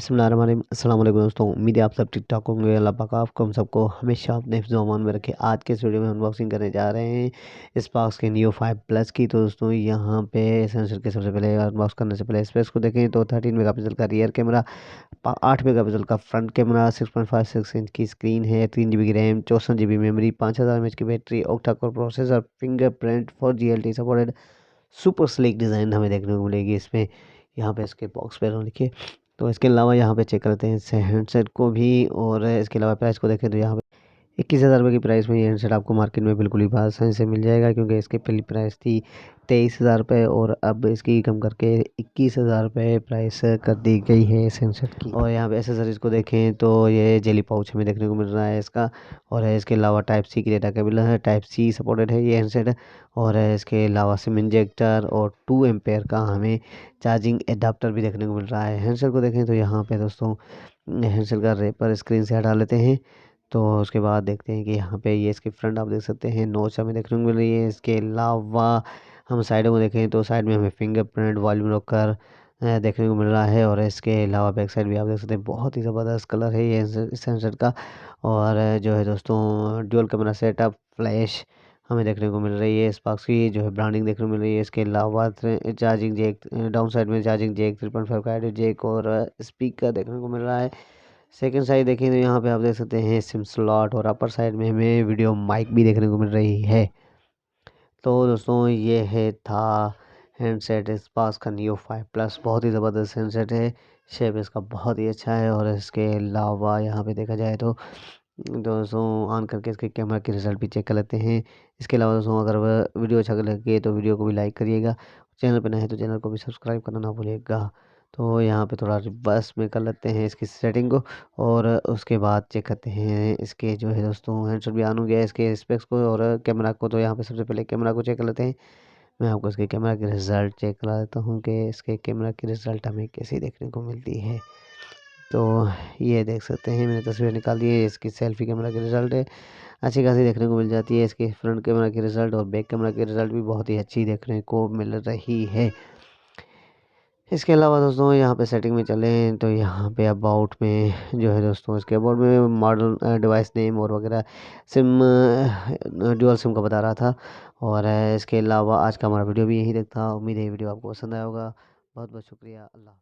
बिस्मिल्लाहिर्रहमानिर्रहीम। अस्सलाम वालेकुम दोस्तों, उम्मीद है आप सब ठीक ठाक होंगे। अल्लाह पाक आपको हम सबको हमेशा अपने हिफ्ज़ व अमान में रखे। आज के इस वीडियो में अनबॉक्सिंग करने जा रहे हैं स्पार्क्स के नियो 5 प्लस की। तो दोस्तों यहाँ पे सेंसर के सबसे पहले अनबॉक्स करने से पहले स्पेस को देखें तो 13 मेगापिक्सल का रियर कैमरा, 8 मेगापिक्सल का फ्रंट कैमरा, 6.56 इंच की स्क्रीन है, 3 GB की रैम, 64 GB मेमोरी, 5000 mAh की battery, octa core processor, fingerprint 4G LTE supported, super slick design हमें देखने को मिलेगी इसमें। यहाँ पे इसके बॉक्स पे लिखे। तो इसके अलावा यहाँ पे चेक करते हैं इस हैंडसेट को भी, और इसके अलावा प्राइस को देखें तो यहाँ पे 21,000 रुपये की प्राइस में ये हैंडसेट आपको मार्केट में बिल्कुल ही आसानी से मिल जाएगा, क्योंकि इसकी पहली प्राइस थी 23,000 रुपये और अब इसकी कम करके 21,000 रुपये प्राइस कर दी गई है इस हैंडसेट की। और यहाँ पे एसेसरीज़ को देखें तो ये जेली पाउच हमें देखने को मिल रहा है इसका, और इसके अलावा टाइप सी की डेटा केबल है, टाइप सी सपोर्टेड है ये हैंडसेट। और इसके अलावा सिम इंजेक्टर और 2 एम्पेयर का हमें चार्जिंग एडाप्टर भी देखने को मिल रहा है। हैंडसेट को देखें तो यहाँ पे दोस्तों हैंडसेट का रेपर स्क्रीन से हटा लेते हैं। तो उसके बाद देखते हैं कि यहाँ पे ये इसकी फ्रंट आप देख सकते हैं नोच हमें देखने को मिल रही है। इसके अलावा हम साइडों में देखें तो साइड में हमें फिंगरप्रिंट, वॉल्यूम लॉकर देखने को मिल रहा है। और इसके अलावा बैक साइड भी आप देख सकते हैं, बहुत ही ज़बरदस्त कलर है ये इस हैंडसेट का। और जो है दोस्तों डुअल कैमरा सेटअप, फ्लैश हमें देखने को मिल रही है। स्पार्क्स की जो है ब्रांडिंग देखने को मिल रही है। इसके अलावा चार्जिंग जैक, डाउन साइड में चार्जिंग जैक, 3.5 का ऑडियो जैक और स्पीकर देखने को मिल रहा है। सेकंड साइड देखें तो यहाँ पे आप देख सकते हैं सिम स्लॉट, और अपर साइड में हमें वीडियो माइक भी देखने को मिल रही है। तो दोस्तों ये है था हैंडसेट स्पार्क्स का नियो 5 प्लस। बहुत ही ज़बरदस्त हैंडसेट है, शेप इसका बहुत ही अच्छा है। और इसके अलावा यहाँ पे देखा जाए तो दोस्तों ऑन करके इसके कैमरा के रिज़ल्ट भी चेक कर लेते हैं। इसके अलावा दोस्तों अगर वह वीडियो अच्छा लगे तो वीडियो को भी लाइक करिएगा, चैनल पर नए हैं तो चैनल को भी सब्सक्राइब करना ना भूलिएगा। तो यहाँ पे थोड़ा रिवर्स में कर लेते हैं इसकी सेटिंग को, और उसके बाद चेक करते हैं इसके जो है दोस्तों हैंडसेट भी ऑन हो गया है इसके स्पेक्स को और कैमरा को। तो यहाँ पे सबसे पहले कैमरा को चेक कर लेते हैं। मैं आपको इसके कैमरा की रिज़ल्ट चेक करा देता हूँ कि इसके कैमरा की रिज़ल्ट हमें कैसी देखने को मिलती है। तो ये देख सकते हैं मैंने तस्वीर निकाल दी है, इसकी सेल्फी कैमरा की रिज़ल्ट है, अच्छी खासी देखने को मिल जाती है। इसके फ्रंट कैमरा की रिज़ल्ट और बैक कैमरा की रिज़ल्ट भी बहुत ही अच्छी देखने को मिल रही है। इसके अलावा दोस्तों यहाँ पे सेटिंग में चलें तो यहाँ पे अबाउट में जो है दोस्तों इसके अबाउट में मॉडल, डिवाइस नेम और वगैरह सिम, डुअल सिम का बता रहा था। और इसके अलावा आज का हमारा वीडियो भी यही तक था। उम्मीद है ये वीडियो आपको पसंद आया होगा। बहुत बहुत शुक्रिया। अल्लाह।